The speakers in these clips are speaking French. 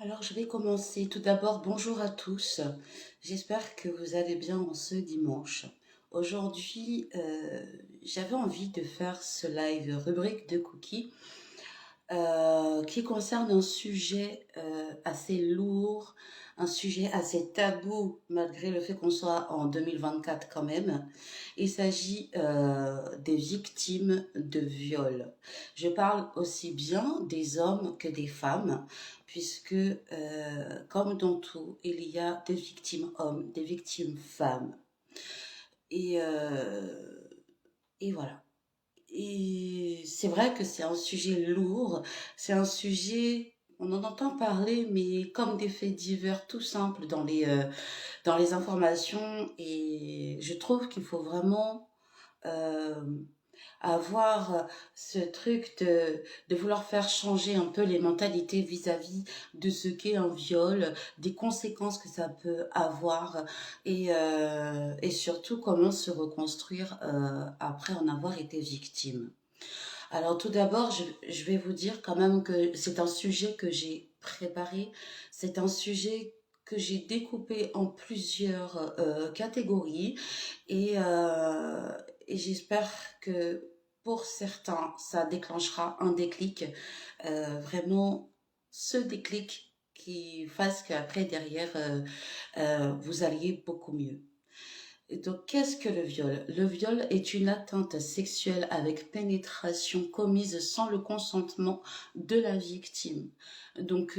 Alors, je vais commencer. Tout d'abord, bonjour à tous. J'espère que vous allez bien en ce dimanche. Aujourd'hui, j'avais envie de faire ce live rubrique de cookies qui concerne un sujet assez lourd, un sujet assez tabou malgré le fait qu'on soit en 2024 quand même. Il s'agit des victimes de viol. Je parle aussi bien des hommes que des femmes, puisque comme dans tout, il y a des victimes hommes, des victimes femmes. Et, euh, et voilà. Et c'est vrai que c'est un sujet lourd, c'est un sujet, on en entend parler, mais comme des faits divers tout simples dans les informations. Et je trouve qu'il faut vraiment euh, avoir ce truc de vouloir faire changer un peu les mentalités vis-à-vis de ce qu'est un viol, des conséquences que ça peut avoir et surtout comment se reconstruire après en avoir été victime. Alors tout d'abord, je vais vous dire quand même que c'est un sujet que j'ai préparé, c'est un sujet que j'ai découpé en plusieurs catégories et j'espère que pour certains, ça déclenchera un déclic, vraiment ce déclic qui fasse qu'après derrière, vous alliez beaucoup mieux. Et donc, qu'est-ce que le viol? Le viol est une atteinte sexuelle avec pénétration commise sans le consentement de la victime. Donc,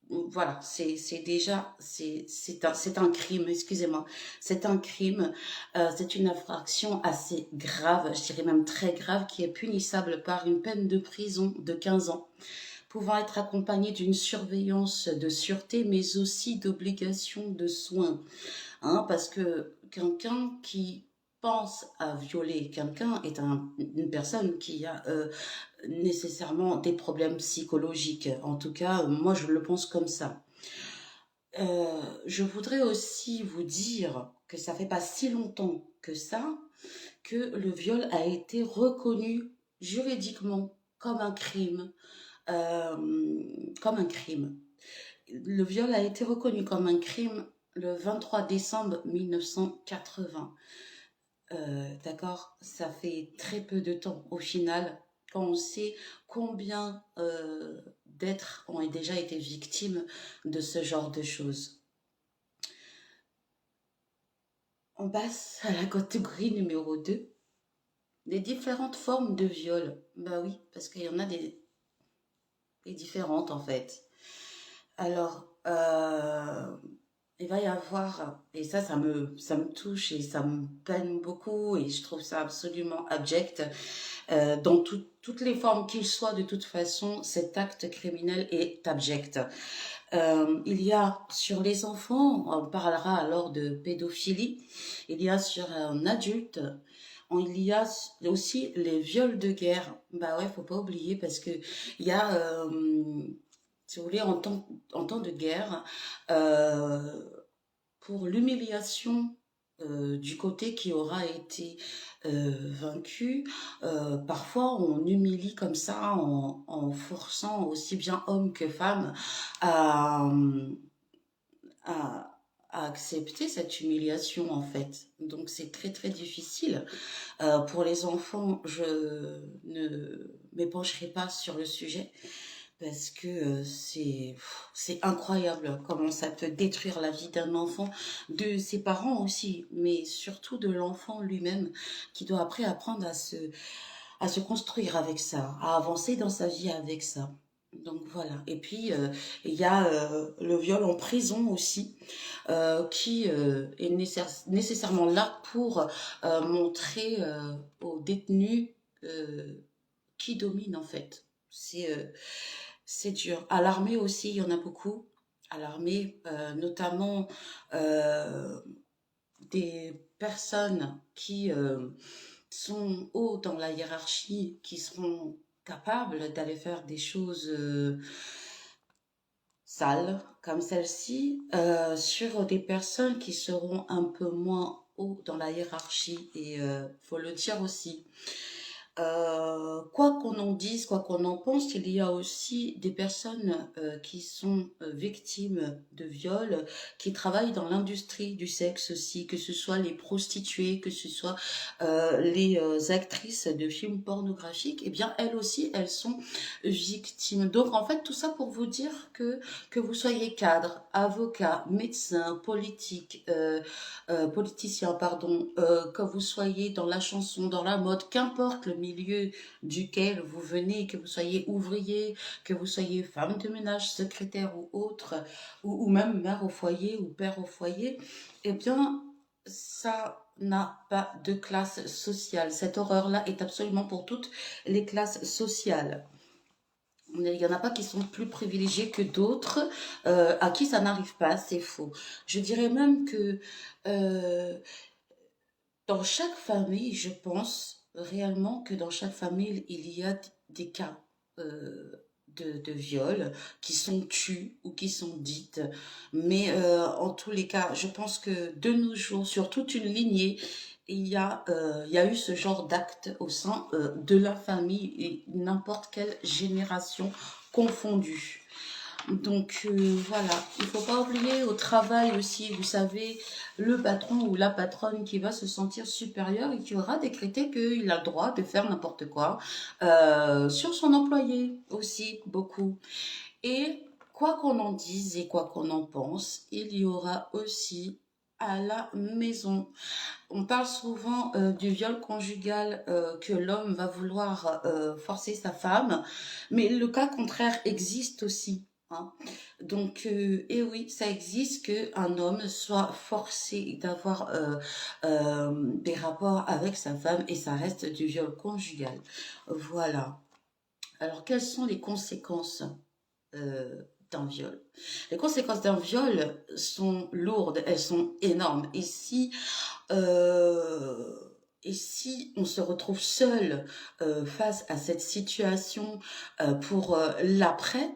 voilà, c'est déjà, c'est un crime, excusez-moi. C'est un crime, c'est une infraction assez grave, je dirais même très grave, qui est punissable par une peine de prison de 15 ans pouvant être accompagnée d'une surveillance de sûreté, mais aussi d'obligations de soins. Hein, parce que quelqu'un qui pense à violer quelqu'un est une personne qui a nécessairement des problèmes psychologiques. En tout cas, moi, je le pense comme ça. Je voudrais aussi vous dire que ça fait pas si longtemps que ça que le viol a été reconnu juridiquement comme un crime. Comme un crime. Le viol a été reconnu comme un crime le 23 décembre 1980. D'accord. Ça fait très peu de temps au final, quand on sait combien d'êtres ont déjà été victimes de ce genre de choses. On passe à la catégorie numéro 2, les différentes formes de viol. Bah oui, parce qu'il y en a des différentes en fait. Alors, il va y avoir, et ça me touche et ça me peine beaucoup et je trouve ça absolument abject. Dans toutes les formes qu'il soit, de toute façon, cet acte criminel est abject. Il y a sur les enfants, on parlera alors de pédophilie, il y a sur un adulte, il y a aussi les viols de guerre. Bah ouais, faut pas oublier parce que il y a, si vous voulez, en temps de guerre, euh, pour l'humiliation du côté qui aura été vaincu. Parfois, on humilie comme ça en forçant aussi bien hommes que femmes à, à, à accepter cette humiliation en fait. Donc c'est très très difficile. Pour les enfants, je ne m'épancherai pas sur le sujet parce que c'est incroyable comment ça peut détruire la vie d'un enfant, de ses parents aussi, mais surtout de l'enfant lui-même qui doit après apprendre à se construire avec ça, à avancer dans sa vie avec ça. Donc voilà. Et puis il y a le viol en prison aussi, qui est nécessairement là pour montrer aux détenus qui domine en fait. C'est dur. À l'armée aussi, il y en a beaucoup. À l'armée, notamment euh, des personnes qui sont hauts dans la hiérarchie, qui seront capables d'aller faire des choses sales comme celle-ci, sur des personnes qui seront un peu moins haut dans la hiérarchie. Et faut le dire aussi. Quoi qu'on en dise, quoi qu'on en pense, il y a aussi des personnes qui sont victimes de viols, qui travaillent dans l'industrie du sexe aussi, que ce soit les prostituées, que ce soit les actrices de films pornographiques, eh bien elles aussi, elles sont victimes. Donc en fait, tout ça pour vous dire que vous soyez cadre, avocat, médecin, politicien, pardon, que vous soyez dans la chanson, dans la mode, qu'importe le milieu duquel vous venez, que vous soyez ouvrier, que vous soyez femme de ménage, secrétaire ou autre, ou même mère au foyer ou père au foyer, eh bien, ça n'a pas de classe sociale. Cette horreur-là est absolument pour toutes les classes sociales. Il n'y en a pas qui sont plus privilégiés que d'autres, à qui ça n'arrive pas, c'est faux. Je dirais même que euh, dans chaque famille, je pense réellement que dans chaque famille, il y a des cas de viol qui sont tus ou qui sont dites. Mais en tous les cas, je pense que de nos jours, sur toute une lignée, il y a eu ce genre d'acte au sein de la famille et n'importe quelle génération confondue. Donc voilà, il faut pas oublier au travail aussi, vous savez, le patron ou la patronne qui va se sentir supérieur et qui aura décrété qu'il a le droit de faire n'importe quoi sur son employé aussi, beaucoup. Et quoi qu'on en dise et quoi qu'on en pense, il y aura aussi à la maison. On parle souvent du viol conjugal que l'homme va vouloir forcer sa femme, mais le cas contraire existe aussi. Hein. Donc, et oui, ça existe qu'un homme soit forcé d'avoir des rapports avec sa femme et ça reste du viol conjugal. Voilà. Alors, quelles sont les conséquences euh, d'un viol? Les conséquences d'un viol sont lourdes, elles sont énormes. Euh, et si on se retrouve seul face à cette situation pour l'après,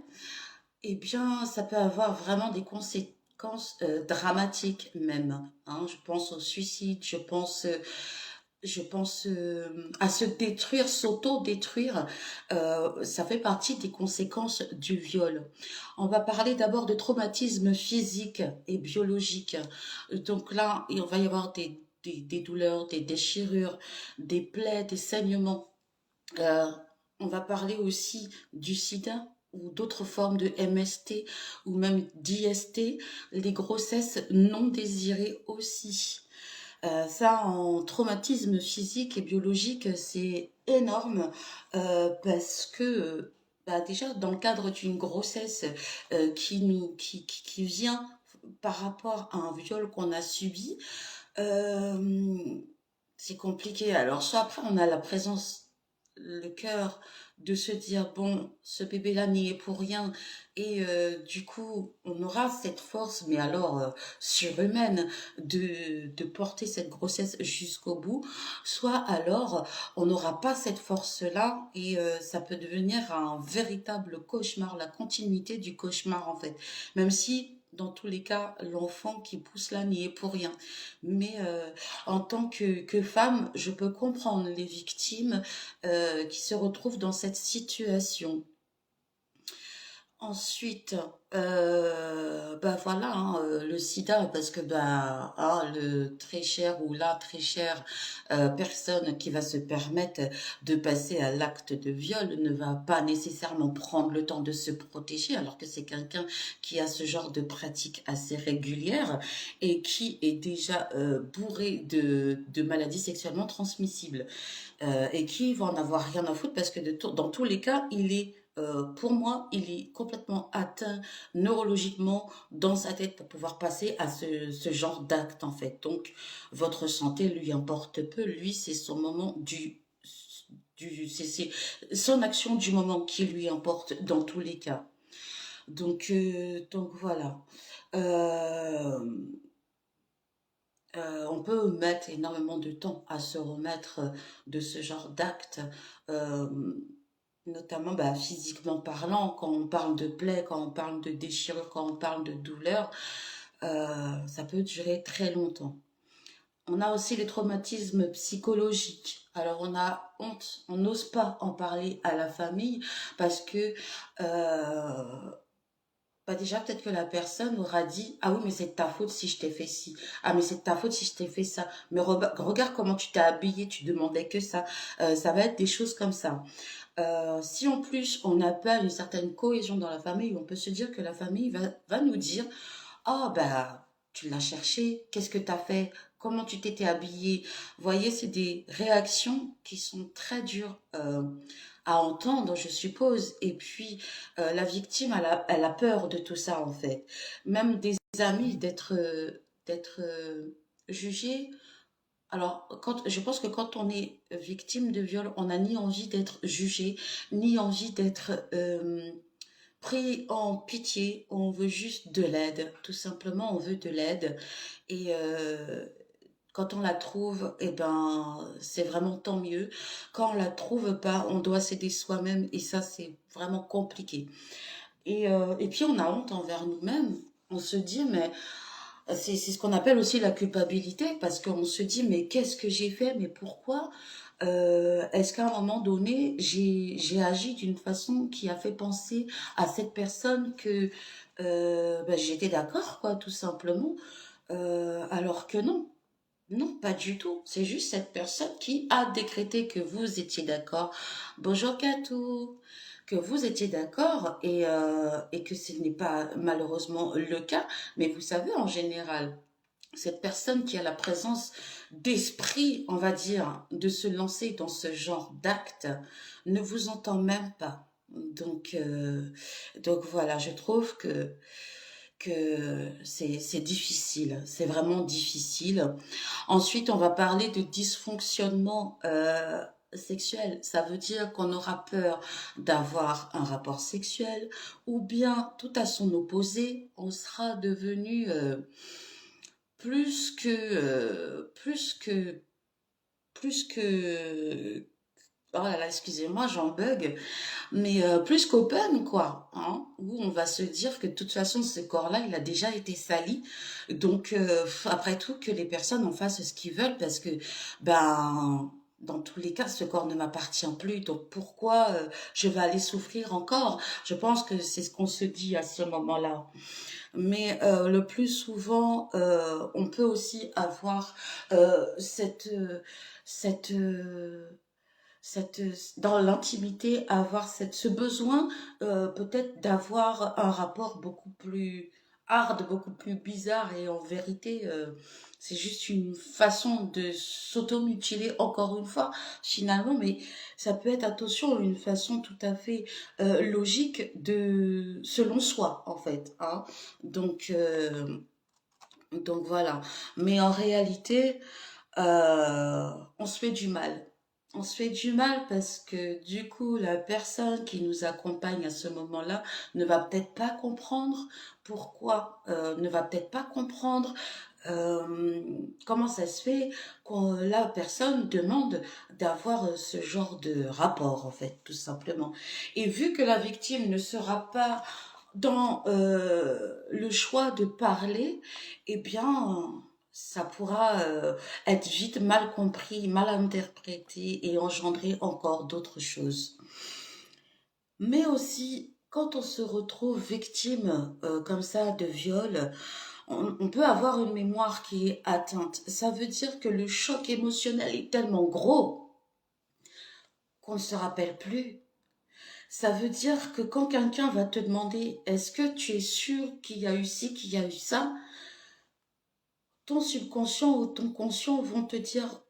eh bien, ça peut avoir vraiment des conséquences dramatiques même. Hein. Je pense au suicide, je pense à se détruire, s'auto-détruire. Ça fait partie des conséquences du viol. On va parler d'abord de traumatisme physique et biologique. Donc là, il va y avoir des douleurs, des déchirures, des plaies, des saignements. Euh, on va parler aussi du sida ou d'autres formes de MST ou même d'IST, les grossesses non désirées aussi. Ça, en traumatisme physique et biologique, c'est énorme parce que bah, déjà dans le cadre d'une grossesse qui vient par rapport à un viol qu'on a subi, euh, c'est compliqué. Alors soit après on a la présence, le cœur de se dire bon, ce bébé-là n'y est pour rien et du coup on aura cette force, mais alors surhumaine, de porter cette grossesse jusqu'au bout. Soit alors on n'aura pas cette force-là et ça peut devenir un véritable cauchemar, la continuité du cauchemar en fait. Même si dans tous les cas, l'enfant qui pousse là n'y est pour rien. Mais en tant que femme, je peux comprendre les victimes qui se retrouvent dans cette situation. Ensuite, bah voilà, hein, le sida, parce que bah, hein, le très cher ou la très chère personne qui va se permettre de passer à l'acte de viol ne va pas nécessairement prendre le temps de se protéger, alors que c'est quelqu'un qui a ce genre de pratique assez régulière et qui est déjà bourré de maladies sexuellement transmissibles et qui va en avoir rien à foutre parce que dans tous les cas, pour moi, il est complètement atteint neurologiquement dans sa tête pour pouvoir passer à ce genre d'acte en fait. Donc, votre santé lui importe peu. Lui, c'est son moment c'est son action du moment qui lui importe dans tous les cas. Donc voilà. Euh, on peut mettre énormément de temps à se remettre de ce genre d'acte, euh, notamment bah, physiquement parlant, quand on parle de plaies, quand on parle de déchirure, quand on parle de douleur, ça peut durer très longtemps. On a aussi les traumatismes psychologiques. Alors on a honte, on n'ose pas en parler à la famille parce que bah déjà peut-être que la personne aura dit ah oui mais c'est de ta faute si je t'ai fait ci, ah mais c'est de ta faute si je t'ai fait ça, mais regarde comment tu t'es habillé, tu demandais que ça. Ça va être des choses comme ça. Si en plus on n'a pas une certaine cohésion dans la famille, on peut se dire que la famille va nous dire ah bah tu l'as cherché, qu'est-ce que t'as fait, comment tu t'étais habillé. Vous voyez, c'est des réactions qui sont très dures à entendre, je suppose. Et puis la victime, elle a peur de tout ça en fait. Même des amis d'être jugés. Alors, je pense que quand on est victime de viol, on n'a ni envie d'être jugé, ni envie d'être pris en pitié, on veut juste de l'aide, tout simplement, on veut de l'aide. Et quand on la trouve, eh ben, c'est vraiment tant mieux. Quand on la trouve pas, on doit s'aider soi-même et ça, c'est vraiment compliqué. Et puis, on a honte envers nous-mêmes. On se dit, mais c'est ce qu'on appelle aussi la culpabilité parce qu'on se dit, mais qu'est-ce que j'ai fait? Mais pourquoi? Est-ce qu'à un moment donné, j'ai agi d'une façon qui a fait penser à cette personne que ben, j'étais d'accord, quoi, tout simplement. Alors que non, non, pas du tout. C'est juste cette personne qui a décrété que vous étiez d'accord. Bonjour Katou, que vous étiez d'accord et que ce n'est pas malheureusement le cas. Mais vous savez, en général, cette personne qui a la présence d'esprit, on va dire, de se lancer dans ce genre d'acte, ne vous entend même pas. Donc voilà, je trouve que c'est difficile, c'est vraiment difficile. Ensuite, on va parler de dysfonctionnement sexuel. Ça veut dire qu'on aura peur d'avoir un rapport sexuel ou bien tout à son opposé, on sera devenu plus que, plus que, plus que, oh là là, excusez-moi, j'en bug, mais plus qu'open, quoi, hein, où on va se dire que de toute façon, ce corps-là, il a déjà été sali, donc après tout, que les personnes en fassent ce qu'ils veulent, parce que, ben, dans tous les cas, ce corps ne m'appartient plus, donc pourquoi je vais aller souffrir encore? Je pense que c'est ce qu'on se dit à ce moment-là. Mais le plus souvent, on peut aussi avoir cette, cette, cette, dans l'intimité, avoir ce besoin peut-être d'avoir un rapport beaucoup plus hard, beaucoup plus bizarre et en vérité, c'est juste une façon de s'automutiler encore une fois, finalement, mais ça peut être, attention, une façon tout à fait logique de, selon soi, en fait, hein. Donc, euh, donc voilà. Mais en réalité, on se fait du mal. On se fait du mal parce que du coup, la personne qui nous accompagne à ce moment-là ne va peut-être pas comprendre pourquoi, ne va peut-être pas comprendre comment ça se fait que la personne demande d'avoir ce genre de rapport, en fait, tout simplement. Et vu que la victime ne sera pas dans le choix de parler, eh bien, ça pourra être vite mal compris, mal interprété et engendrer encore d'autres choses. Mais aussi, quand on se retrouve victime comme ça de viol, on peut avoir une mémoire qui est atteinte. Ça veut dire que le choc émotionnel est tellement gros qu'on ne se rappelle plus. Ça veut dire que quand quelqu'un va te demander est-ce que tu es sûr qu'il y a eu ci, qu'il y a eu ça, ton subconscient ou ton conscient vont te dire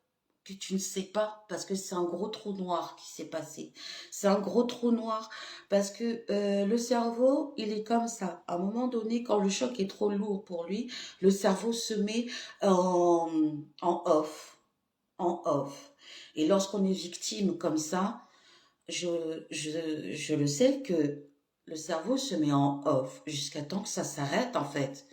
que tu ne sais pas parce que c'est un gros trou noir qui s'est passé. C'est un gros trou noir parce que le cerveau, il est comme ça. À un moment donné, quand le choc est trop lourd pour lui, le cerveau se met en, en off, en off. Et lorsqu'on est victime comme ça, je le sais que le cerveau se met en off jusqu'à temps que ça s'arrête en fait.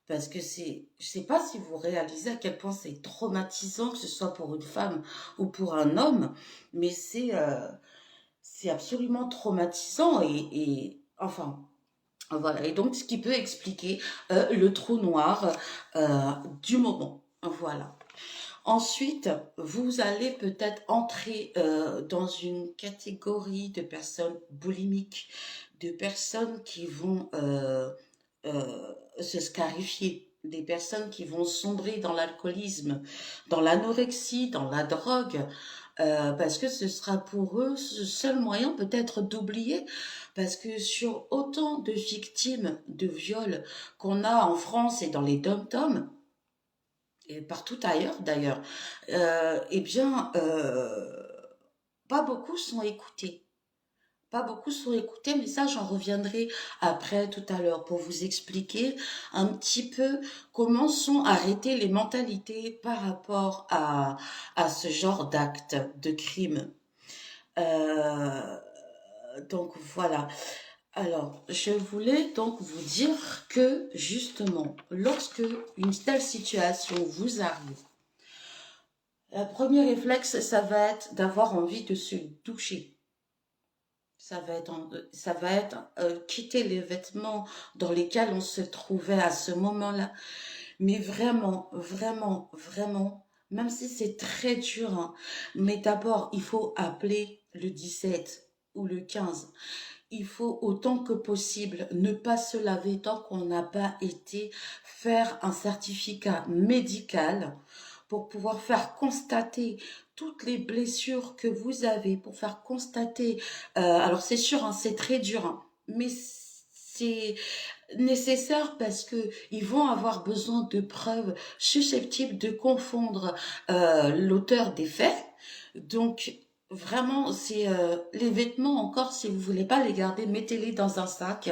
Parce que c'est, je sais pas si vous réalisez à quel point c'est traumatisant, que ce soit pour une femme ou pour un homme, mais c'est absolument traumatisant et enfin, voilà. Et donc, ce qui peut expliquer le trou noir du moment. Voilà. Ensuite, vous allez peut-être entrer dans une catégorie de personnes boulimiques, de personnes qui vont se scarifier, des personnes qui vont sombrer dans l'alcoolisme, dans l'anorexie, dans la drogue, parce que ce sera pour eux ce seul moyen peut-être d'oublier, parce que sur autant de victimes de viols qu'on a en France et dans les dom-toms, et partout ailleurs d'ailleurs, eh bien, pas beaucoup sont écoutés. Pas beaucoup sont écoutés, mais ça, j'en reviendrai après tout à l'heure pour vous expliquer un petit peu comment sont arrêtées les mentalités par rapport à ce genre d'actes, de crimes. Euh, donc voilà. Alors, je voulais donc vous dire que justement, lorsque une telle situation vous arrive, le premier réflexe, ça va être d'avoir envie de se doucher. Ça va être quitter les vêtements dans lesquels on se trouvait à ce moment-là. Mais vraiment, vraiment, vraiment, même si c'est très dur, hein, mais d'abord, il faut appeler le 17 ou le 15. Il faut autant que possible ne pas se laver tant qu'on n'a pas été faire un certificat médical pour pouvoir faire constater toutes les blessures que vous avez, pour faire constater, alors c'est sûr, hein, c'est très dur, hein, mais c'est nécessaire parce que ils vont avoir besoin de preuves susceptibles de confondre l'auteur des faits. Donc vraiment, c'est les vêtements encore, si vous voulez pas les garder, mettez-les dans un sac.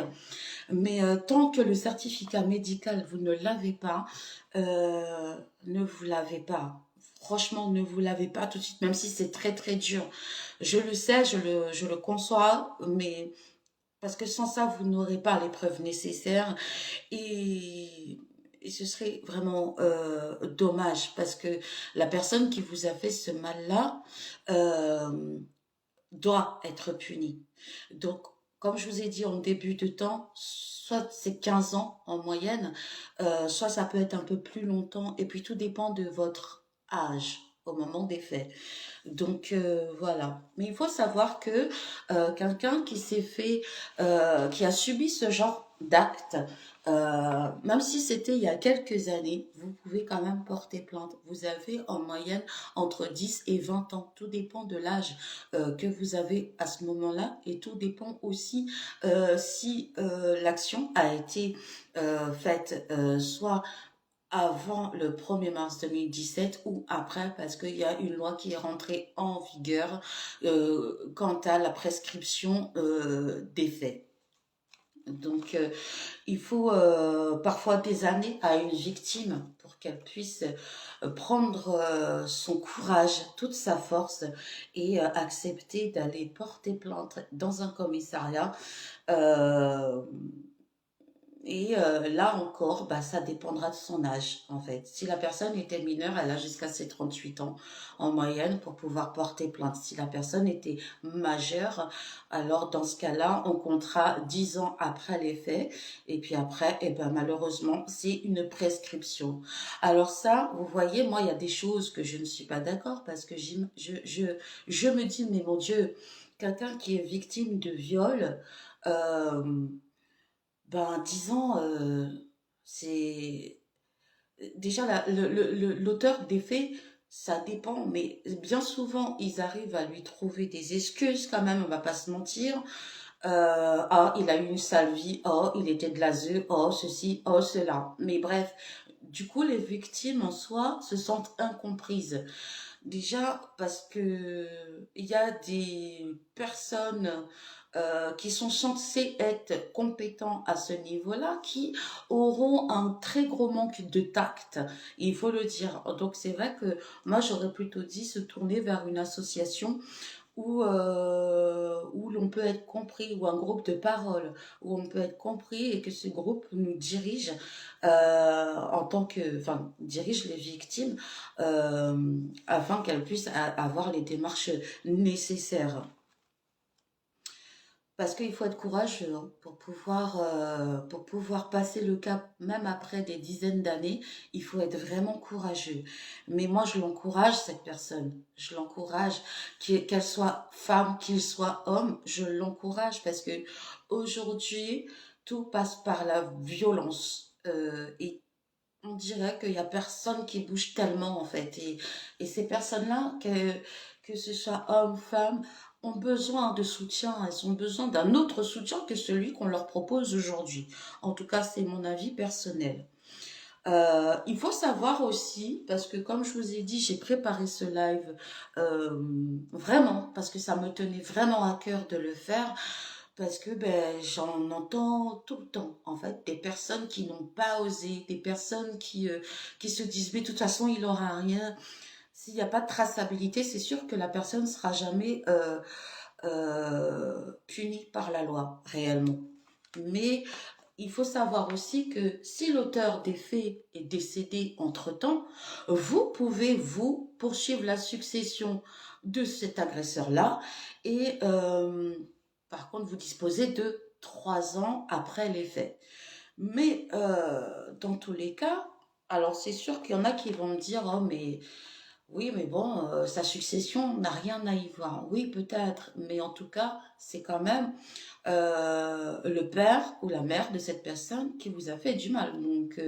Mais tant que le certificat médical vous ne l'avez pas, ne vous lavez pas. Franchement, ne vous lavez pas tout de suite, même si c'est très très dur. Je le sais, je le conçois, mais parce que sans ça, vous n'aurez pas les preuves nécessaires et, et ce serait vraiment dommage parce que la personne qui vous a fait ce mal-là euh, doit être punie. Donc, comme je vous ai dit en début de temps, soit c'est 15 ans en moyenne, soit ça peut être un peu plus longtemps et puis tout dépend de votre âge au moment des faits. Donc voilà. Mais il faut savoir que quelqu'un qui s'est fait, qui a subi ce genre d'acte, même si c'était il y a quelques années, vous pouvez quand même porter plainte. Vous avez en moyenne entre 10 et 20 ans. Tout dépend de l'âge que vous avez à ce moment-là et tout dépend aussi si l'action a été faite soit avant le 1er mars 2017 ou après parce qu'il y a une loi qui est rentrée en vigueur quant à la prescription des faits. Donc, il faut parfois des années à une victime pour qu'elle puisse prendre son courage, toute sa force et accepter d'aller porter plainte dans un commissariat. Euh, et là encore, bah, ça dépendra de son âge, en fait. Si la personne était mineure, elle a jusqu'à ses 38 ans en moyenne pour pouvoir porter plainte. Si la personne était majeure, alors dans ce cas-là, on comptera 10 ans après les faits. Et puis après, eh ben, malheureusement, c'est une prescription. Alors ça, vous voyez, moi, il y a des choses que je ne suis pas d'accord parce que je me dis, mais mon Dieu, quelqu'un qui est victime de viol, euh, ben, disons, c'est déjà l'auteur des faits, ça dépend, mais bien souvent ils arrivent à lui trouver des excuses quand même, on va pas se mentir. Ah, il a eu une sale vie, oh, il était de l'ASE, oh, ceci, oh, cela. Mais bref, du coup, les victimes en soi se sentent incomprises. Déjà parce que il y a des personnes qui sont censés être compétents à ce niveau-là, qui auront un très gros manque de tact, il faut le dire. Donc c'est vrai que moi j'aurais plutôt dit se tourner vers une association où l'on peut être compris, ou un groupe de parole, où on peut être compris et que ce groupe nous dirige en tant que, enfin, dirige les victimes afin qu'elles puissent avoir les démarches nécessaires. Parce qu'il faut être courageux hein, pour pouvoir passer le cap, même après des dizaines d'années, il faut être vraiment courageux. Mais moi, je l'encourage, cette personne. Je l'encourage, qu'elle soit femme, qu'il soit homme, je l'encourage parce que aujourd'hui, tout passe par la violence. Et on dirait qu'il y a personne qui bouge tellement, en fait. Et ces personnes-là, que ce soit homme, femme, ont besoin de soutien. Elles ont besoin d'un autre soutien que celui qu'on leur propose aujourd'hui. En tout cas, c'est mon avis personnel. Il faut savoir aussi, parce que comme je vous ai dit, j'ai préparé ce live vraiment, parce que ça me tenait vraiment à cœur de le faire. Parce que ben, j'en entends tout le temps, en fait, des personnes qui n'ont pas osé, des personnes qui se disent, mais de toute façon, il n'aura rien. S'il n'y a pas de traçabilité, c'est sûr que la personne ne sera jamais punie par la loi, réellement. Mais il faut savoir aussi que si l'auteur des faits est décédé entre-temps, vous pouvez, vous, poursuivre la succession de cet agresseur-là et par contre, vous disposez de 3 ans après les faits. Mais dans tous les cas, alors c'est sûr qu'il y en a qui vont me dire, oh mais oui, mais bon, sa succession n'a rien à y voir. Oui, peut-être, mais en tout cas, c'est quand même le père ou la mère de cette personne qui vous a fait du mal. Donc,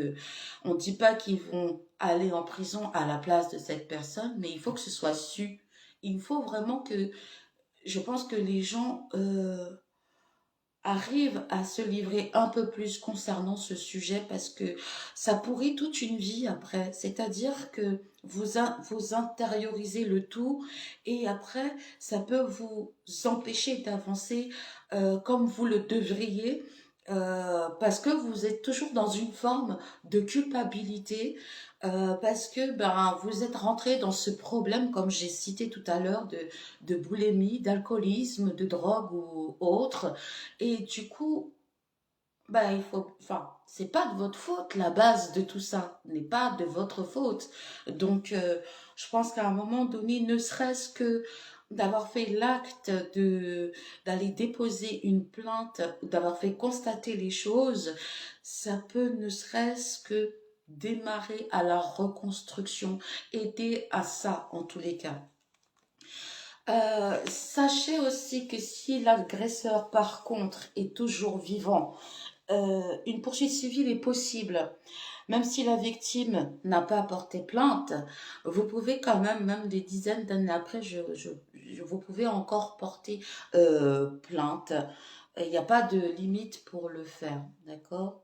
on ne dit pas qu'ils vont aller en prison à la place de cette personne, mais il faut que ce soit su. Il faut vraiment que, je pense que les gens arrivent à se livrer un peu plus concernant ce sujet parce que ça pourrit toute une vie après. C'est-à-dire que vous intériorisez le tout et après, ça peut vous empêcher d'avancer comme vous le devriez. Parce que vous êtes toujours dans une forme de culpabilité, parce que ben, vous êtes rentré dans ce problème, comme j'ai cité tout à l'heure, de boulimie, d'alcoolisme, de drogue ou autre. Et du coup, bah, enfin, c'est pas de votre faute, la base de tout ça n'est pas de votre faute. Donc, je pense qu'à un moment donné, ne serait-ce que d'avoir fait l'acte d'aller déposer une plainte, d'avoir fait constater les choses, ça peut ne serait-ce que démarrer à la reconstruction, aider à ça en tous les cas. Sachez aussi que si l'agresseur, par contre, est toujours vivant, une poursuite civile est possible. Même si la victime n'a pas porté plainte, vous pouvez quand même, même des dizaines d'années après, vous pouvez encore porter plainte. Il n'y a pas de limite pour le faire, d'accord.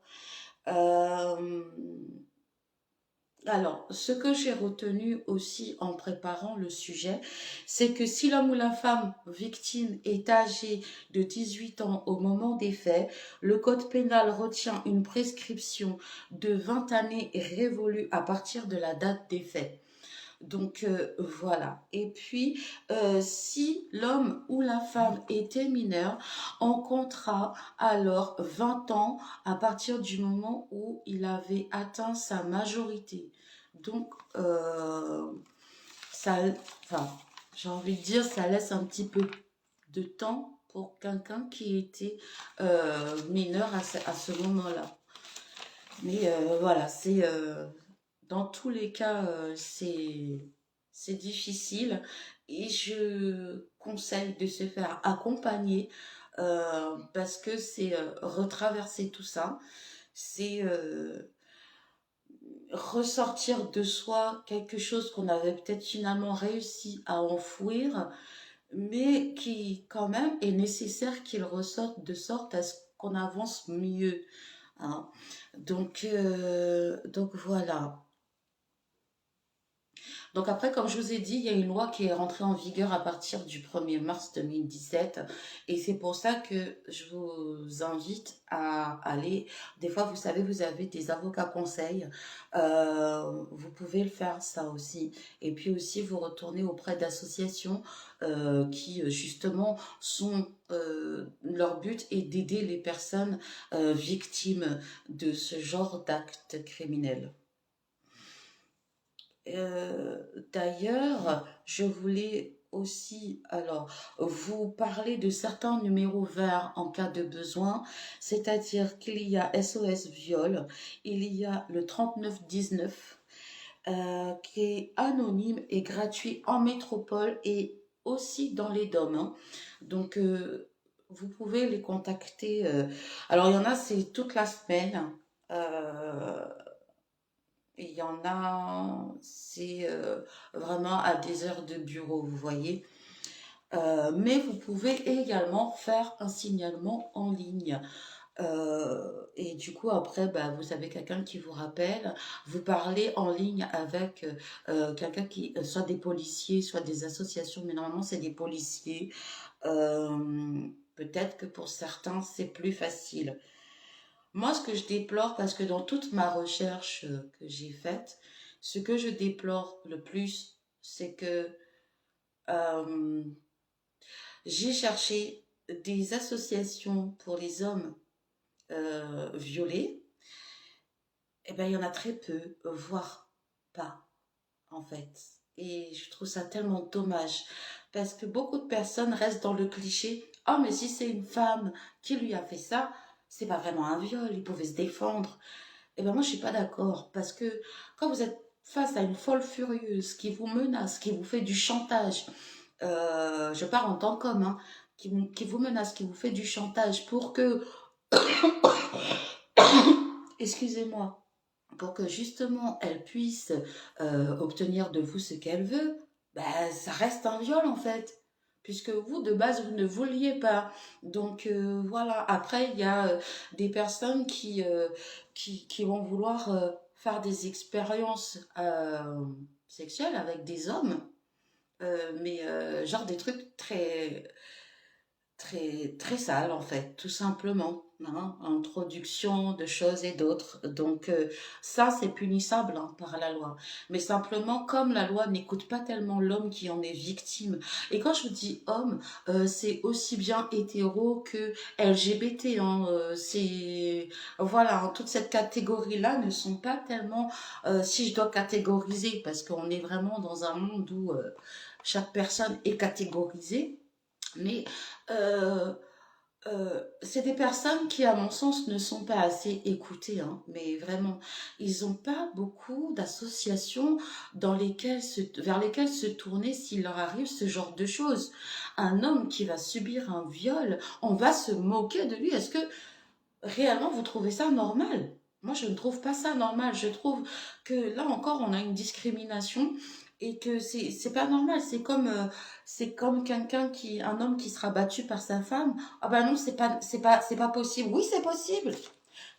Euh, alors, ce que j'ai retenu aussi en préparant le sujet, c'est que si l'homme ou la femme victime est âgé de 18 ans au moment des faits, le code pénal retient une prescription de 20 années révolue à partir de la date des faits. Donc voilà. Et puis, si l'homme ou la femme était mineur, on comptera alors 20 ans à partir du moment où il avait atteint sa majorité. Donc, ça, enfin, j'ai envie de dire, ça laisse un petit peu de temps pour quelqu'un qui était mineur à ce moment-là. Mais voilà, dans tous les cas, c'est difficile et je conseille de se faire accompagner parce que c'est retraverser tout ça, c'est ressortir de soi quelque chose qu'on avait peut-être finalement réussi à enfouir, mais qui quand même est nécessaire qu'il ressorte de sorte à ce qu'on avance mieux, hein. Donc voilà. Donc après, comme je vous ai dit, il y a une loi qui est rentrée en vigueur à partir du 1er mars 2017 et c'est pour ça que je vous invite à aller. Des fois, vous savez, vous avez des avocats conseils. Vous pouvez le faire ça aussi. Et puis aussi, vous retournez auprès d'associations qui justement sont... leur but est d'aider les personnes victimes de ce genre d'actes criminels. D'ailleurs, je voulais aussi, alors, vous parler de certains numéros verts en cas de besoin, c'est-à-dire qu'il y a SOS Viol, il y a le 3919, qui est anonyme et gratuit en métropole et aussi dans les DOM, hein. Donc, vous pouvez les contacter. Alors, il y en a, c'est toute la semaine. Euh, il y en a, c'est vraiment à des heures de bureau, vous voyez. Mais vous pouvez également faire un signalement en ligne. Et du coup, après, bah, vous avez quelqu'un qui vous rappelle, vous parlez en ligne avec quelqu'un qui, soit des policiers, soit des associations, mais normalement, c'est des policiers. Peut-être que pour certains, c'est plus facile. Moi, ce que je déplore, parce que dans toute ma recherche que j'ai faite, ce que je déplore le plus, c'est que euh, j'ai cherché des associations pour les hommes violés. Eh ben, il y en a très peu, voire pas, en fait. Et je trouve ça tellement dommage, parce que beaucoup de personnes restent dans le cliché. Oh, mais si c'est une femme qui lui a fait ça, c'est pas vraiment un viol, il pouvait se défendre. Eh ben moi, je suis pas d'accord, parce que quand vous êtes face à une folle furieuse qui vous menace, qui vous fait du chantage, je parle en tant qu'homme, hein, qui vous menace, qui vous fait du chantage pour que, excusez-moi, pour que justement elle puisse obtenir de vous ce qu'elle veut, ben, ça reste un viol en fait. Puisque vous, de base, vous ne vouliez pas. Donc voilà, après, il y a des personnes qui vont vouloir faire des expériences sexuelles avec des hommes, mais genre des trucs très sale en fait, tout simplement, hein. Introduction de choses et d'autres. Donc ça, c'est punissable, hein, par la loi. Mais simplement, comme la loi n'écoute pas tellement l'homme qui en est victime. Et quand je vous dis homme, c'est aussi bien hétéro que LGBT, hein. C'est voilà, hein, toute cette catégorie-là ne sont pas tellement, si je dois catégoriser, parce qu'on est vraiment dans un monde où chaque personne est catégorisée. Mais euh, c'est des personnes qui, à mon sens, ne sont pas assez écoutées, hein, mais vraiment, ils n'ont pas beaucoup d'associations vers lesquelles se tourner s'il leur arrive ce genre de choses. Un homme qui va subir un viol, on va se moquer de lui. Est-ce que réellement vous trouvez ça normal? Moi, je ne trouve pas ça normal. Je trouve que là encore, on a une discrimination et que c'est pas normal. C'est comme un homme qui sera battu par sa femme. Ah ben non, c'est pas possible. Oui, c'est possible.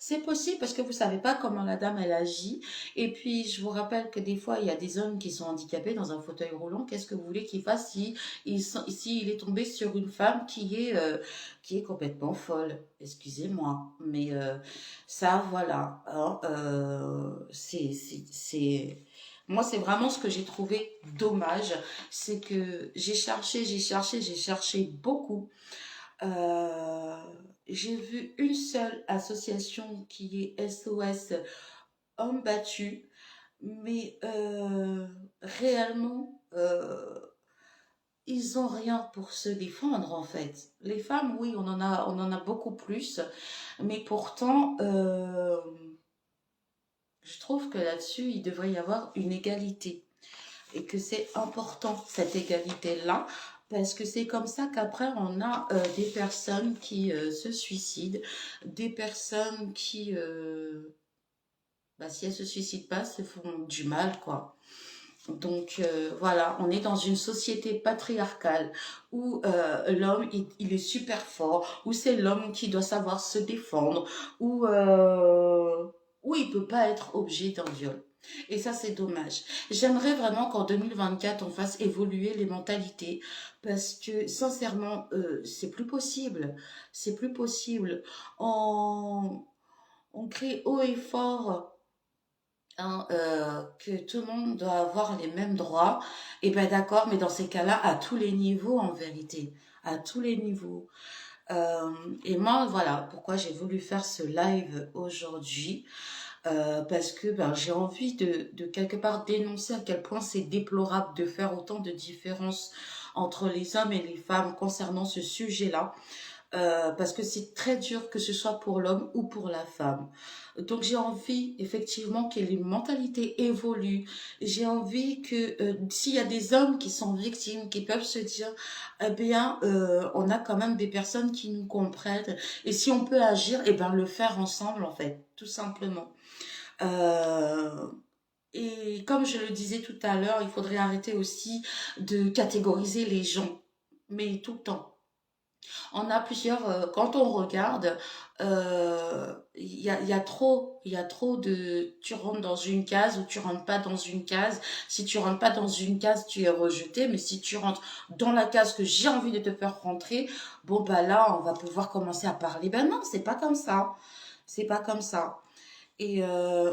C'est possible parce que vous savez pas comment la dame elle agit. Et puis je vous rappelle que des fois il y a des hommes qui sont handicapés dans un fauteuil roulant. Qu'est-ce que vous voulez qu'il fasse si il est tombé sur une femme qui est complètement folle? Excusez-moi, mais ça voilà, hein, moi c'est vraiment ce que j'ai trouvé dommage, c'est que j'ai cherché beaucoup. Euh, j'ai vu une seule association qui est SOS Hommes Battus, mais réellement, ils ont rien pour se défendre en fait. Les femmes, oui, on en a beaucoup plus, mais pourtant, je trouve que là-dessus, il devrait y avoir une égalité et que c'est important cette égalité-là. Parce que c'est comme ça qu'après, on a des personnes qui se suicident, des personnes qui, bah, si elles se suicident pas, se font du mal, quoi. Donc voilà, on est dans une société patriarcale où l'homme il est super fort, où c'est l'homme qui doit savoir se défendre, où il peut pas être objet d'un viol. Et ça c'est dommage. J'aimerais vraiment qu'en 2024 on fasse évoluer les mentalités parce que sincèrement c'est plus possible, c'est plus possible. On crie haut et fort, hein, que tout le monde doit avoir les mêmes droits, et ben d'accord, mais dans ces cas-là, à tous les niveaux en vérité, à tous les niveaux. Euh, et moi, voilà pourquoi j'ai voulu faire ce live aujourd'hui, parce que ben, j'ai envie de quelque part dénoncer à quel point c'est déplorable de faire autant de différences entre les hommes et les femmes concernant ce sujet-là. Parce que c'est très dur que ce soit pour l'homme ou pour la femme. Donc j'ai envie effectivement que les mentalités évoluent. J'ai envie que s'il y a des hommes qui sont victimes, qui peuvent se dire, eh bien, on a quand même des personnes qui nous comprennent. Et si on peut agir, eh bien, le faire ensemble, en fait, tout simplement. Euh, et comme je le disais tout à l'heure, il faudrait arrêter aussi de catégoriser les gens, mais tout le temps. On a plusieurs, quand on regarde, il y a trop de, tu rentres dans une case ou tu rentres pas dans une case. Si tu rentres pas dans une case, tu es rejeté, mais si tu rentres dans la case que j'ai envie de te faire rentrer, bon, bah là, on va pouvoir commencer à parler. Ben non, c'est pas comme ça. C'est pas comme ça. Et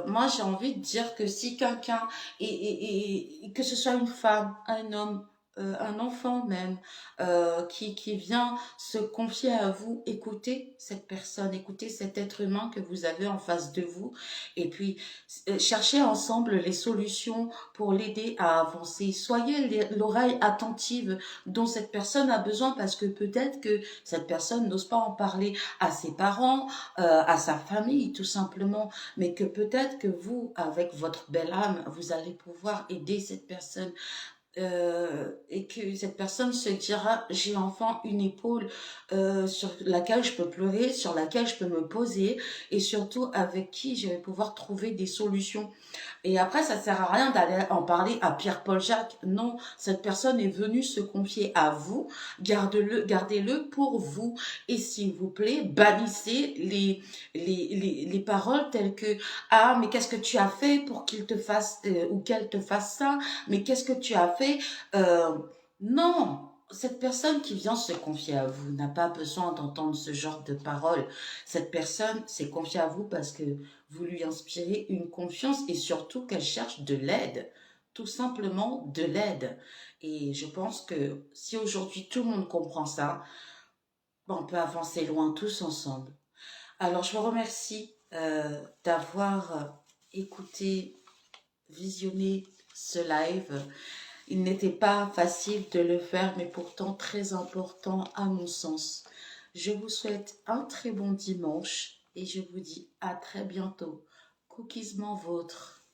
moi, j'ai envie de dire que si quelqu'un, et que ce soit une femme, un homme, un enfant même, qui vient se confier à vous, écoutez cette personne, écoutez cet être humain que vous avez en face de vous, et puis cherchez ensemble les solutions pour l'aider à avancer. Soyez l'oreille attentive dont cette personne a besoin, parce que peut-être que cette personne n'ose pas en parler à ses parents, à sa famille, tout simplement, mais que peut-être que vous, avec votre belle âme, vous allez pouvoir aider cette personne, et que cette personne se dira, j'ai enfin une épaule sur laquelle je peux pleurer, sur laquelle je peux me poser, et surtout avec qui je vais pouvoir trouver des solutions. Et après, ça sert à rien d'aller en parler à Pierre-Paul Jacques. Non, cette personne est venue se confier à vous. Gardez-le pour vous. Et s'il vous plaît, bannissez les paroles telles que, ah, mais qu'est-ce que tu as fait pour qu'il te fasse, ou qu'elle te fasse ça? Mais qu'est-ce que tu as fait? Euh, non. Cette personne qui vient se confier à vous n'a pas besoin d'entendre ce genre de paroles. Cette personne s'est confiée à vous parce que vous lui inspirez une confiance, et surtout qu'elle cherche de l'aide, tout simplement de l'aide. Et je pense que si aujourd'hui tout le monde comprend ça, bon, on peut avancer loin tous ensemble. Alors je vous remercie d'avoir écouté, visionné ce live. Il n'était pas facile de le faire, mais pourtant très important à mon sens. Je vous souhaite un très bon dimanche et je vous dis à très bientôt. Cookies vôtre.